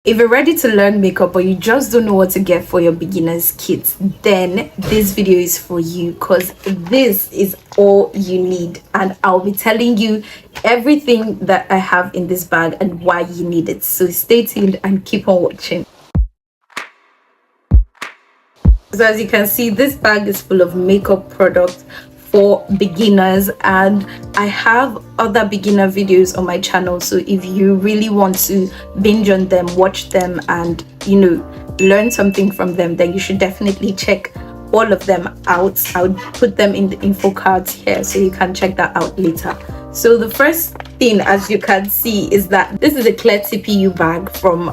If you're ready to learn makeup but you just don't know what to get for your beginners kit, then this video is for you, because this is all you need, and I'll be telling you everything that I have in this bag and why you need it. So stay tuned and keep on watching. So as you can see, this bag is full of makeup products for beginners, and I have other beginner videos on my channel, so if you really want to binge on them, watch them, and learn something from them, then you should definitely check all of them out. I'll put them in the info cards here so you can check that out later. So the first thing, as you can see, is that this is a clear TPU bag from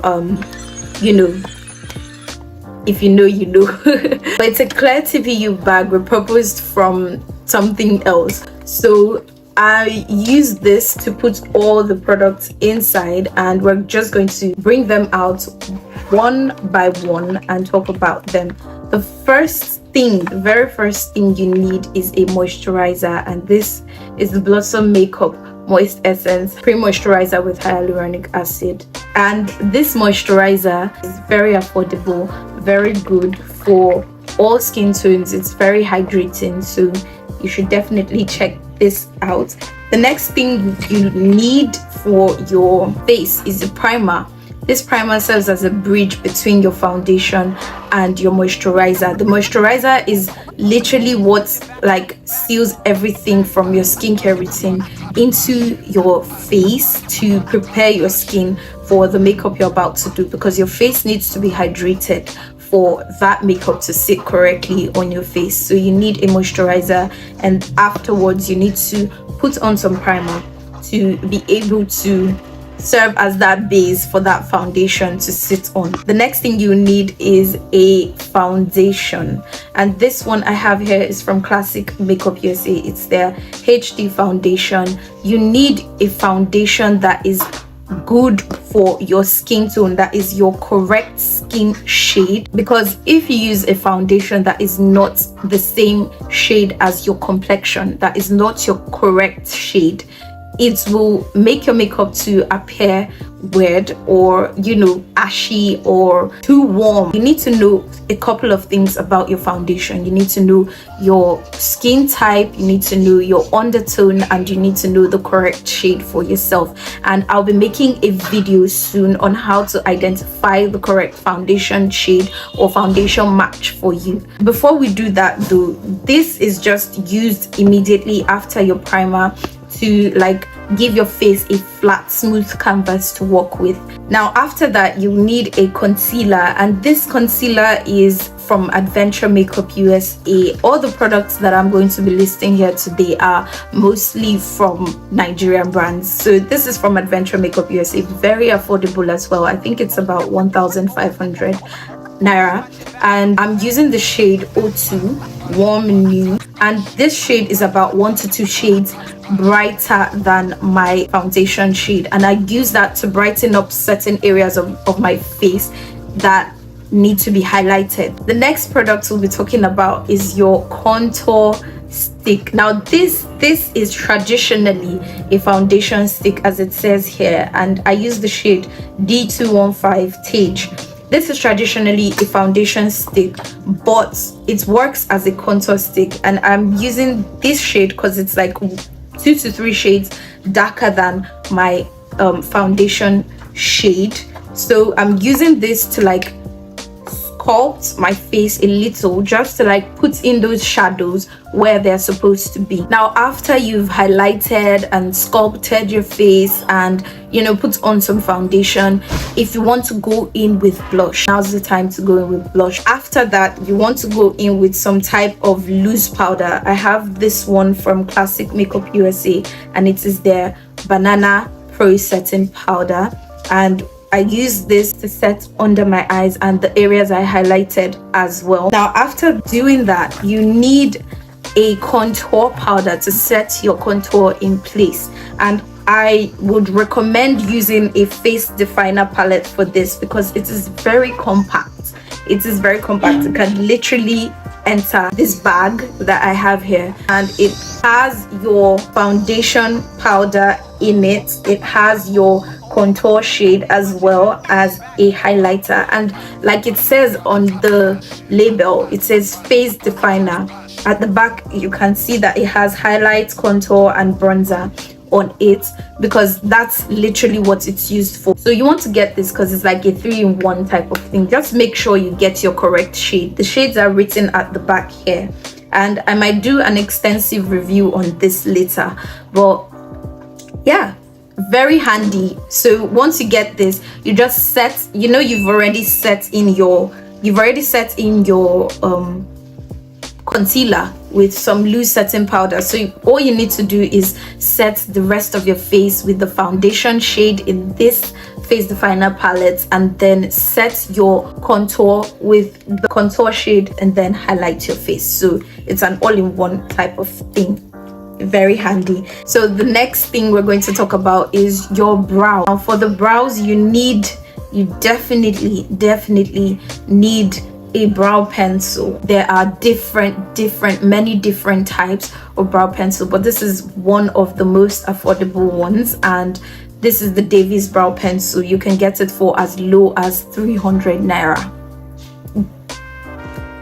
if you know, you know. But it's a clear TPU bag repurposed from something else. So I use this to put all the products inside, and we're just going to bring them out one by one and talk about them. The very first thing you need is a moisturizer, and this is the Blossom Makeup Moist Essence Pre-Moisturizer with Hyaluronic Acid. And this moisturizer is very affordable, very good for all skin tones. It's very hydrating, so you should definitely check this out. The next thing you need for your face is a primer. This primer serves as a bridge between your foundation and your moisturizer. The moisturizer is literally what seals everything from your skincare routine into your face to prepare your skin for the makeup you're about to do, because your face needs to be hydrated for that makeup to sit correctly on your face. So you need a moisturizer, and afterwards you need to put on some primer to be able to serve as that base for that foundation to sit on. The next thing you need is a foundation, and this one I have here is from Classic Makeup USA. It's their HD foundation. You need a foundation that is good for your skin tone, that is your correct skin shade, because if you use a foundation that is not the same shade as your complexion, that is not your correct shade, it will make your makeup to appear weird or ashy or too warm. You need to know a couple of things about your foundation. You need to know your skin type, you need to know your undertone, and you need to know the correct shade for yourself. And I'll be making a video soon on how to identify the correct foundation shade or foundation match for you. Before we do that though, this is just used immediately after your primer to give your face a flat, smooth canvas to work with. Now after that, you need a concealer, and this concealer is from Adventure Makeup USA. All the products that I'm going to be listing here today are mostly from Nigerian brands. So this is from Adventure Makeup USA, very affordable as well. I think it's about 1,500 naira, and I'm using the shade O2 Warm Nude, and this shade is about 1 to 2 shades brighter than my foundation shade, and I use that to brighten up certain areas of my face that need to be highlighted. The next product we'll be talking about is your contour stick. Now this is traditionally a foundation stick, as it says here, and I use the shade D215 Tage. This is traditionally a foundation stick, but it works as a contour stick, and I'm using this shade because it's 2 to 3 shades darker than my foundation shade. So I'm using this to sculpt my face a little, just to put in those shadows where they're supposed to be. Now after you've highlighted and sculpted your face and put on some foundation, if you want to go in with blush, now's the time to go in with blush. After that, you want to go in with some type of loose powder. I have this one from Classic Makeup USA, and it is their Banana Pro Setting Powder, and I use this to set under my eyes and the areas I highlighted as well. Now after doing that, you need a contour powder to set your contour in place, and I would recommend using a face definer palette for this because it is very compact. It can literally enter this bag that I have here, and it has your foundation powder in it, it has your contour shade as well as a highlighter. And like it says on the label, it says face definer. At the back you can see that it has highlight, contour and bronzer on it, because that's literally what it's used for. So you want to get this because it's like a 3-in-1 type of thing. Just make sure you get your correct shade. The shades are written at the back here, and I might do an extensive review on this later. But yeah, very handy. So once you get this, you just set, you know, you've already set in your concealer with some loose setting powder. So all you need to do is set the rest of your face with the foundation shade in this face definer palette, and then set your contour with the contour shade, and then highlight your face. So it's an all-in-one type of thing. Very handy. So the next thing we're going to talk about is your brow. Now for the brows, you definitely need a brow pencil. There are many different types of brow pencil, but this is one of the most affordable ones, and this is the Davies brow pencil. You can get it for as low as 300 naira.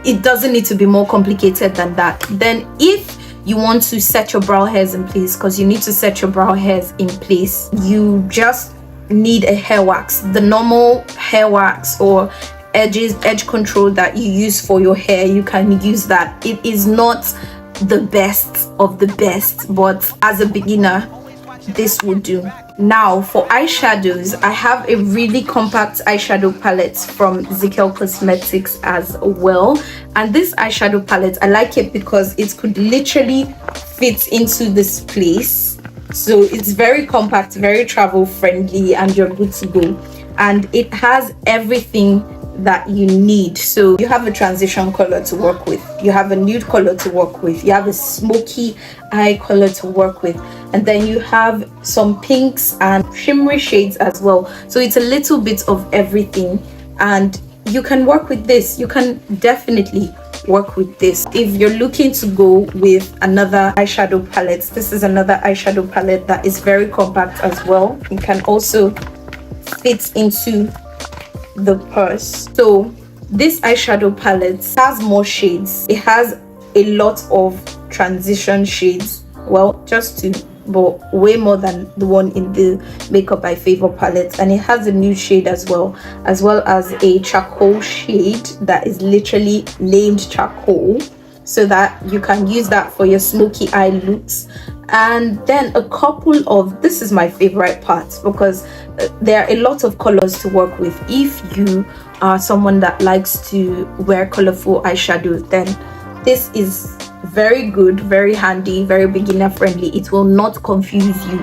It doesn't need to be more complicated than that. Then if you want to set your brow hairs in place, because you need to set your brow hairs in place, you just need a hair wax. The normal hair wax or edge control that you use for your hair, you can use that. It is not the best of the best, but as a beginner this will do. Now for eyeshadows, I have a really compact eyeshadow palette from Zikel Cosmetics as well, and this eyeshadow palette, I like it because it could literally fit into this place. So it's very compact, very travel friendly, and you're good to go. And it has everything that you need. So you have a transition color to work with, you have a nude color to work with, you have a smoky eye color to work with, and then you have some pinks and shimmery shades as well. So it's a little bit of everything, and you can work with this. You can definitely work with this. If you're looking to go with another eyeshadow palette, this is another eyeshadow palette that is very compact as well. It can also fit into the purse. So this eyeshadow palette has more shades. It has a lot of transition shades, well, just two, but way more than the one in the Makeup by Favor palette. And it has a nude shade as well as a charcoal shade that is literally named charcoal, so that you can use that for your smoky eye looks. And then a couple of, this is my favorite part, because there are a lot of colors to work with. If you are someone that likes to wear colorful eyeshadow, then this is very good, very handy, very beginner friendly. It will not confuse you.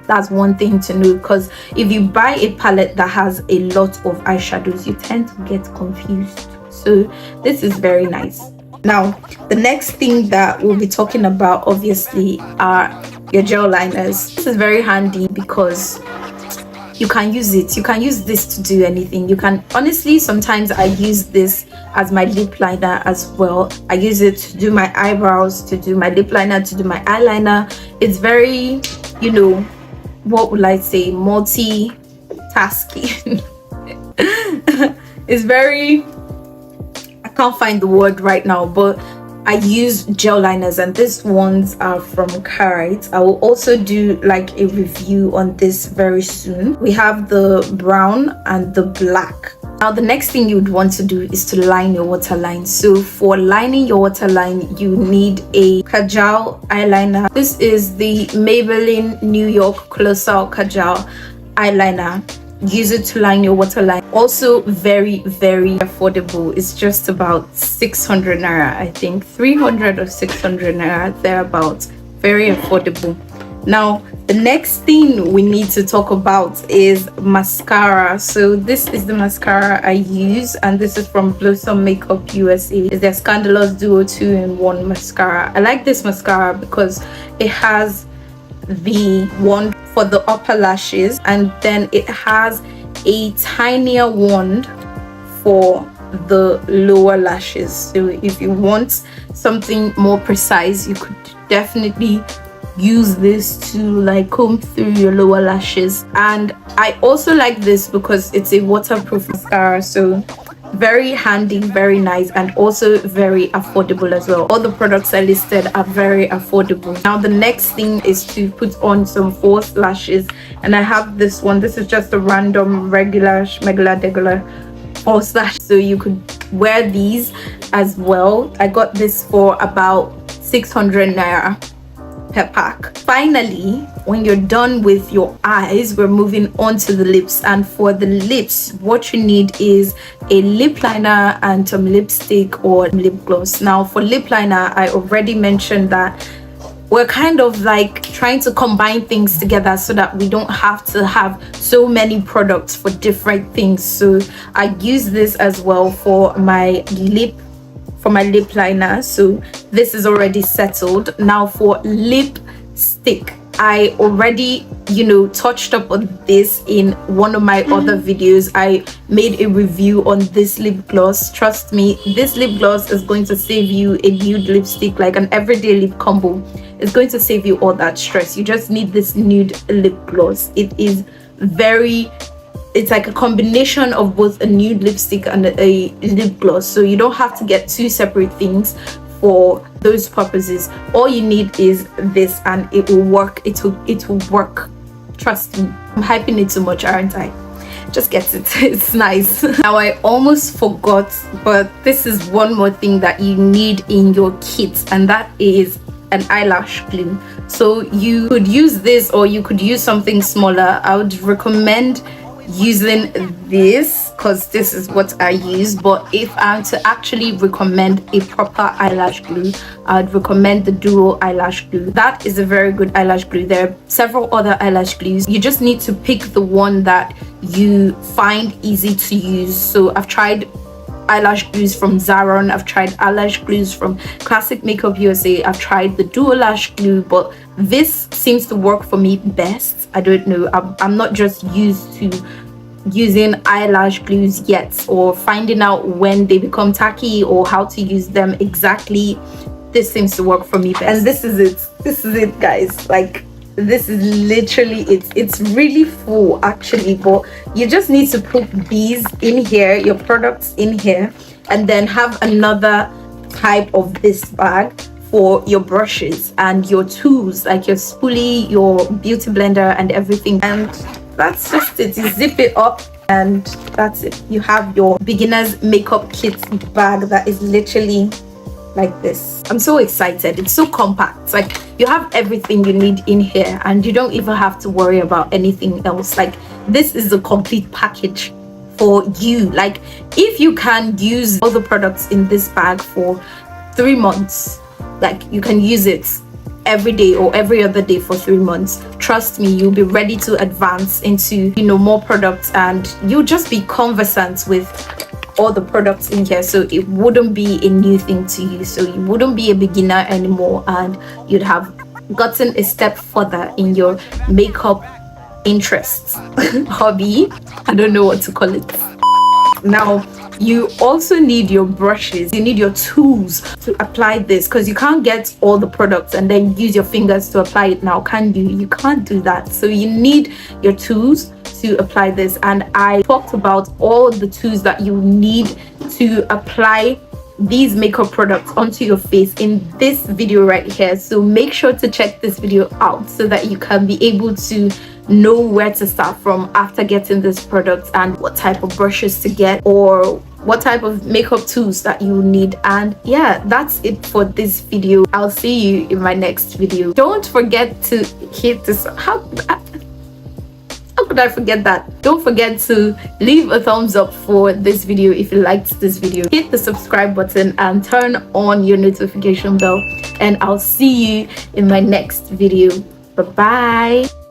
That's one thing to know, because if you buy a palette that has a lot of eyeshadows, you tend to get confused. So this is very nice. Now the next thing that we'll be talking about obviously are your gel liners. This is very handy because you can use it. You can use this to do anything. You can, honestly, sometimes I use this as my lip liner as well. I use it to do my eyebrows, to do my lip liner, to do my eyeliner. It's very, you know, what would I say, multitasking. It's very, I can't find the word right now, but I use gel liners, and these ones are from Karité. I will also do like a review on this very soon. We have the brown and the black. Now the next thing you would want to do is to line your waterline. So for lining your waterline, you need a Kajal eyeliner. This is the Maybelline New York Colossal Kajal eyeliner. Use it to line your waterline. Also very affordable. It's just about 600 naira, I think, 300 or 600 naira, thereabouts. Very affordable. Now the next thing we need to talk about is mascara. So this is the mascara I use, and this is from Blossom Makeup USA. It's their Scandalous Duo 2-in-1 mascara. I like this mascara because it has the one for the upper lashes, and then it has a tinier wand for the lower lashes. So if you want something more precise, you could definitely use this to like comb through your lower lashes. And I also like this because it's a waterproof mascara, so very handy, very nice, and also very affordable as well. All the products I listed are very affordable. Now the next thing is to put on some false lashes, and I have this one. This is just a random regular false lash, so you could wear these as well. I got this for about 600 naira per pack. Finally, when you're done with your eyes, we're moving on to the lips. And for the lips, what you need is a lip liner and some lipstick or lip gloss. Now for lip liner, I already mentioned that we're kind of like trying to combine things together so that we don't have to have so many products for different things. So I use this as well for my lip liner, so this is already settled. Now for lipstick, I already touched up on this in one of my other videos. I made a review on this lip gloss. Trust me, this lip gloss is going to save you a nude lipstick, like an everyday lip combo. It's going to save you all that stress. You just need this nude lip gloss. It's like a combination of both a nude lipstick and a lip gloss, so you don't have to get two separate things for those purposes. All you need is this, and it will work. It will work, trust me. I'm hyping it too much, aren't I? Just get it. It's nice. Now I almost forgot, but this is one more thing that you need in your kit, and that is an eyelash glue. So you could use this, or you could use something smaller. I would recommend using this because this is what I use, but if I'm to actually recommend a proper eyelash glue, I'd recommend the duo eyelash glue. That is a very good eyelash glue. There are several other eyelash glues. You just need to pick the one that you find easy to use. So I've tried eyelash glues from Zaron, I've tried eyelash glues from Classic Makeup USA, I've tried the duo lash glue, but this seems to work for me best. I don't know, I'm not just used to using eyelash glues yet, or finding out when they become tacky or how to use them exactly. This seems to work for me best, and this is it guys. Like, this is literally it. It's really full actually, but you just need to put these in here, your products in here, and then have another type of this bag for your brushes and your tools, like your spoolie, your beauty blender, and everything. And that's just it. You zip it up, and that's it. You have your beginner's makeup kit bag that is literally like this. I'm so excited. It's so compact. Like, you have everything you need in here, and you don't even have to worry about anything else. Like, this is a complete package for you. Like, if you can use all the products in this bag for 3 months, like, you can use it every day or every other day for 3 months. Trust me, you'll be ready to advance into more products, and you'll just be conversant with all the products in here, so it wouldn't be a new thing to you. So you wouldn't be a beginner anymore, and you'd have gotten a step further in your makeup interests hobby. I don't know what to call it. Now you also need your brushes, you need your tools to apply this, because you can't get all the products and then use your fingers to apply it now, can you? You can't do that. So you need your tools to apply this, and I talked about all the tools that you need to apply these makeup products onto your face in this video right here. So make sure to check this video out so that you can be able to know where to start from after getting this product, and what type of brushes to get, or what type of makeup tools that you need. And yeah, that's it for this video. I'll see you in my next video. Don't forget to hit this. How could I forget that? Don't forget to leave a thumbs up for this video if you liked this video. Hit the subscribe button and turn on your notification bell, and I'll see you in my next video. Bye bye.